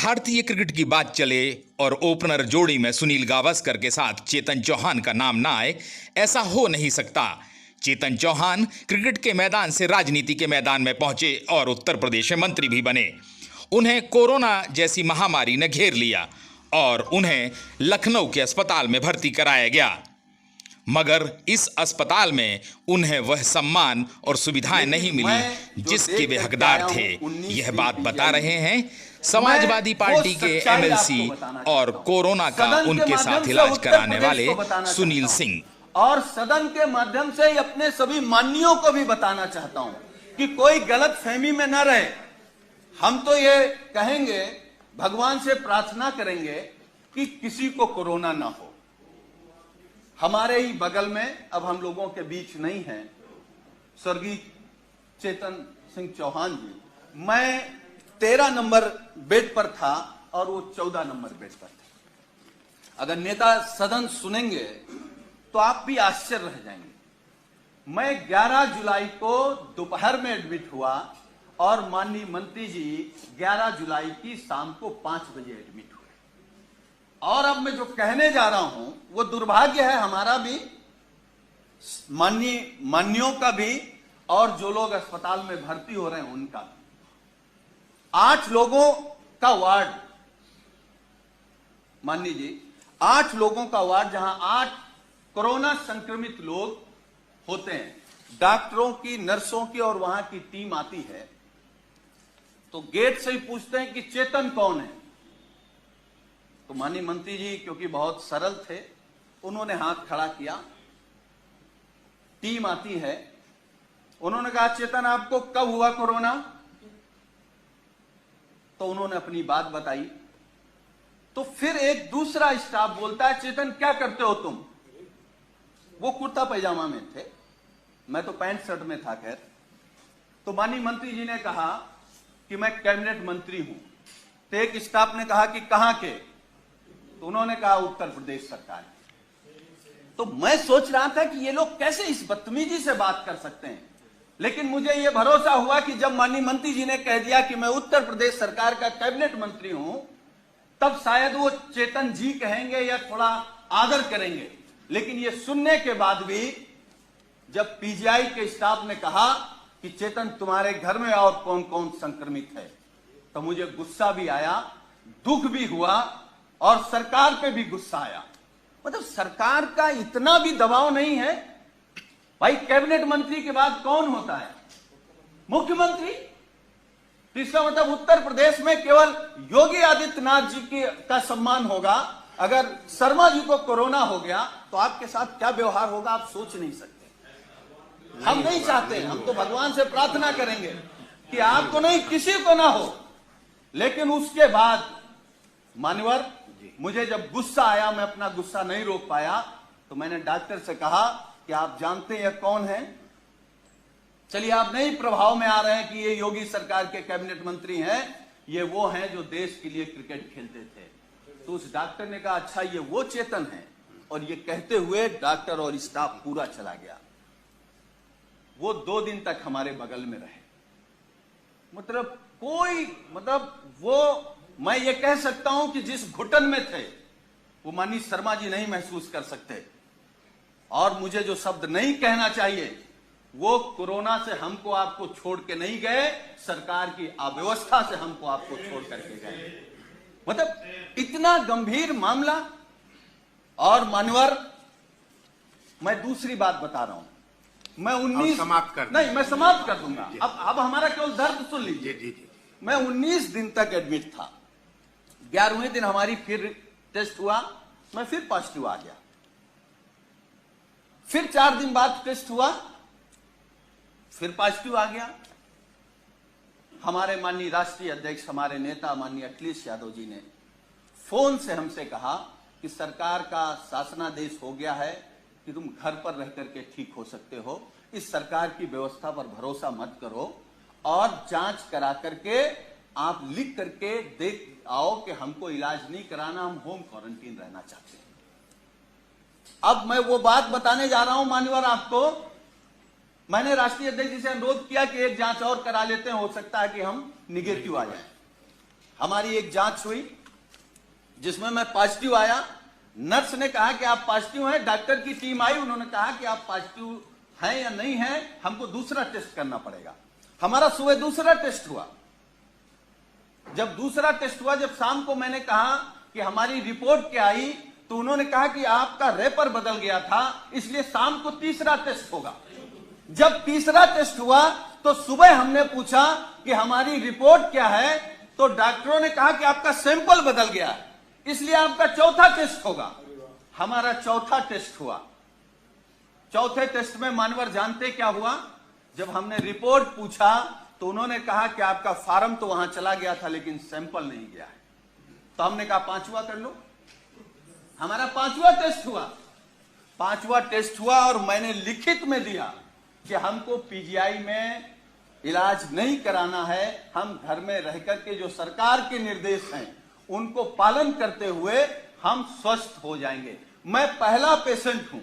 भारतीय क्रिकेट की बात चले और ओपनर जोड़ी में सुनील गावस्कर के साथ चेतन चौहान का नाम ना आए, ऐसा हो नहीं सकता। चेतन चौहान क्रिकेट के मैदान से राजनीति के मैदान में पहुंचे और उत्तर प्रदेश में मंत्री भी बने। उन्हें कोरोना जैसी महामारी ने घेर लिया और उन्हें लखनऊ के अस्पताल में भर्ती कराया गया, मगर इस अस्पताल में उन्हें वह सम्मान और सुविधाएं नहीं मिली जिसके वे हकदार थे। यह बात बता रहे हैं समाजवादी पार्टी के एमएलसी और कोरोना का उनके साथ इलाज कराने वाले सुनील सिंह। और सदन के माध्यम से अपने सभी माननीयों को भी बताना चाहता हूं कि कोई गलत फहमी में न रहे। हम तो ये कहेंगे, भगवान से प्रार्थना करेंगे कि किसी को कोरोना ना हो। हमारे ही बगल में, अब हम लोगों के बीच नहीं है, स्वर्गीय चेतन सिंह चौहान जी। मैं 13 नंबर बेड पर था और वो 14 नंबर बेड पर थे। अगर नेता सदन सुनेंगे तो आप भी आश्चर्य रह जाएंगे। मैं 11 जुलाई को दोपहर में एडमिट हुआ और माननीय मंत्री जी 11 जुलाई की शाम को 5 बजे एडमिट हुए। और अब मैं जो कहने जा रहा हूं वो दुर्भाग्य है हमारा भी, माननीयों का भी, और जो लोग अस्पताल में भर्ती हो रहे हैं उनका भी। 8 लोगों का वार्ड, माननीय जी, 8 लोगों का वार्ड, जहां 8 कोरोना संक्रमित लोग होते हैं। डॉक्टरों की, नर्सों की और वहां की टीम आती है तो गेट से ही पूछते हैं कि चेतन कौन है। तो माननीय मंत्री जी क्योंकि बहुत सरल थे, उन्होंने हाथ खड़ा किया। टीम आती है, उन्होंने कहा चेतन आपको कब हुआ कोरोना? तो उन्होंने अपनी बात बताई। तो फिर एक दूसरा स्टाफ बोलता है चेतन क्या करते हो तुम? वो कुर्ता पैजामा में थे, मैं तो पैंट शर्ट में था। खैर, तो माननीय मंत्री जी ने कहा कि मैं कैबिनेट मंत्री हूं। तो एक स्टाफ ने कहा कि कहां के? तो उन्होंने कहा उत्तर प्रदेश सरकार। तो मैं सोच रहा था कि ये लोग कैसे इस बदतमीजी से बात कर सकते हैं, लेकिन मुझे यह भरोसा हुआ कि जब माननीय मंत्री जी ने कह दिया कि मैं उत्तर प्रदेश सरकार का कैबिनेट मंत्री हूं, तब शायद वो चेतन जी कहेंगे या थोड़ा आदर करेंगे। लेकिन ये सुनने के बाद भी जब पीजीआई के स्टाफ ने कहा कि चेतन तुम्हारे घर में और कौन कौन संक्रमित है, तो मुझे गुस्सा भी आया, दुख भी हुआ और सरकार पे भी गुस्सा आया। मतलब सरकार का इतना भी दबाव नहीं है भाई। कैबिनेट मंत्री के बाद कौन होता है? मुख्यमंत्री। तो इसका मतलब उत्तर प्रदेश में केवल योगी आदित्यनाथ जी का सम्मान होगा। अगर शर्मा जी को कोरोना हो गया तो आपके साथ क्या व्यवहार होगा आप सोच नहीं सकते। हम नहीं चाहते, हम तो भगवान से प्रार्थना करेंगे कि आपको नहीं, किसी को ना हो। लेकिन उसके बाद मान्यवर, मुझे जब गुस्सा आया, मैं अपना गुस्सा नहीं रोक पाया, तो मैंने डॉक्टर से कहा कि आप जानते हैं कौन है? चलिए आप नहीं प्रभाव में आ रहे हैं कि ये योगी सरकार के कैबिनेट मंत्री हैं, ये वो हैं जो देश के लिए क्रिकेट खेलते थे। तो उस डॉक्टर ने कहा अच्छा ये वो चेतन है, और ये कहते हुए डॉक्टर और स्टाफ पूरा चला गया। वो 2 दिन तक हमारे बगल में रहे। मतलब वो, मैं ये कह सकता हूं कि जिस घुटन में थे वो माननीय शर्मा जी नहीं महसूस कर सकते। और मुझे जो शब्द नहीं कहना चाहिए, वो कोरोना से हमको आपको छोड़ के नहीं गए, सरकार की अव्यवस्था से हमको आपको छोड़ करके गए। मतलब इतना गंभीर मामला। और मान्यवर, मैं दूसरी बात बता रहा हूं, मैं 19 नहीं, मैं समाप्त कर दूंगा। अब हमारा केवल दर्द सुन लीजिए। मैं 19 दिन तक एडमिट था। 11वें दिन हमारी फिर टेस्ट हुआ, मैं फिर पॉजिटिव आ गया। फिर 4 दिन बाद टेस्ट हुआ, फिर पॉजिटिव आ गया। हमारे माननीय राष्ट्रीय अध्यक्ष, हमारे नेता माननीय अखिलेश यादव जी ने फोन से हमसे कहा कि सरकार का शासनादेश हो गया है कि तुम घर पर रह करके ठीक हो सकते हो। इस सरकार की व्यवस्था पर भरोसा मत करो और जांच करा करके आप लिख करके देख आओ कि हमको इलाज नहीं कराना, हम होम क्वारंटीन रहना चाहते हैं। अब मैं वो बात बताने जा रहा हूं मान्यवर आपको। मैंने राष्ट्रीय अध्यक्ष जी से अनुरोध किया कि एक जांच और करा लेते हैं, हो सकता है कि हम निगेटिव आ जाए। हमारी एक जांच हुई जिसमें मैं पॉजिटिव आया। नर्स ने कहा कि आप पॉजिटिव हैं, डॉक्टर की टीम आई, उन्होंने कहा कि आप पॉजिटिव हैं या नहीं हैं, हमको दूसरा टेस्ट करना पड़ेगा। हमारा सुबह दूसरा टेस्ट हुआ। जब दूसरा टेस्ट हुआ, जब शाम को मैंने कहा कि हमारी रिपोर्ट क्या आई, तो उन्होंने कहा कि आपका रेपर बदल गया था, इसलिए शाम को तीसरा टेस्ट होगा। जब तीसरा टेस्ट हुआ तो सुबह हमने पूछा कि हमारी रिपोर्ट क्या है, तो डॉक्टरों ने कहा कि आपका सैंपल बदल गया है, इसलिए आपका चौथा टेस्ट होगा। हमारा चौथा टेस्ट हुआ। चौथे टेस्ट में मानवर जानते क्या हुआ? जब हमने रिपोर्ट पूछा तो उन्होंने कहा कि आपका फार्म तो वहां चला गया था लेकिन सैंपल नहीं गया है। तो हमने कहा पांचवा कर लो। हमारा पांचवा टेस्ट हुआ। पांचवा टेस्ट हुआ और मैंने लिखित में दिया कि हमको पीजीआई में इलाज नहीं कराना है, हम घर में रहकर के जो सरकार के निर्देश हैं उनको पालन करते हुए हम स्वस्थ हो जाएंगे। मैं पहला पेशेंट हूं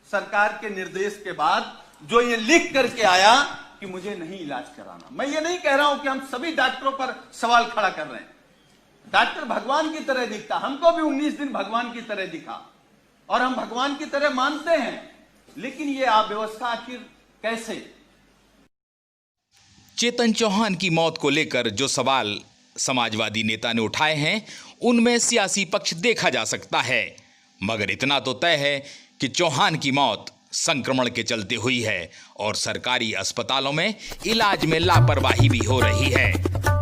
सरकार के निर्देश के बाद जो ये लिख करके आया कि मुझे नहीं इलाज कराना। मैं ये नहीं कह रहा हूं कि हम सभी डॉक्टरों पर सवाल खड़ा कर रहे हैं। डॉक्टर भगवान की तरह दिखता, हमको भी 19 दिन भगवान की तरह दिखा और हम भगवान की तरह मानते हैं, लेकिन ये अव्यवस्था आखिर कैसे? चेतन चौहान की मौत को लेकर जो सवाल समाजवादी नेता ने उठाए हैं, उनमें सियासी पक्ष देखा जा सकता है, मगर इतना तो तय है कि चौहान की मौत संक्रमण के चलते हुई है और सरकारी अस्पतालों में इलाज में लापरवाही भी हो रही है।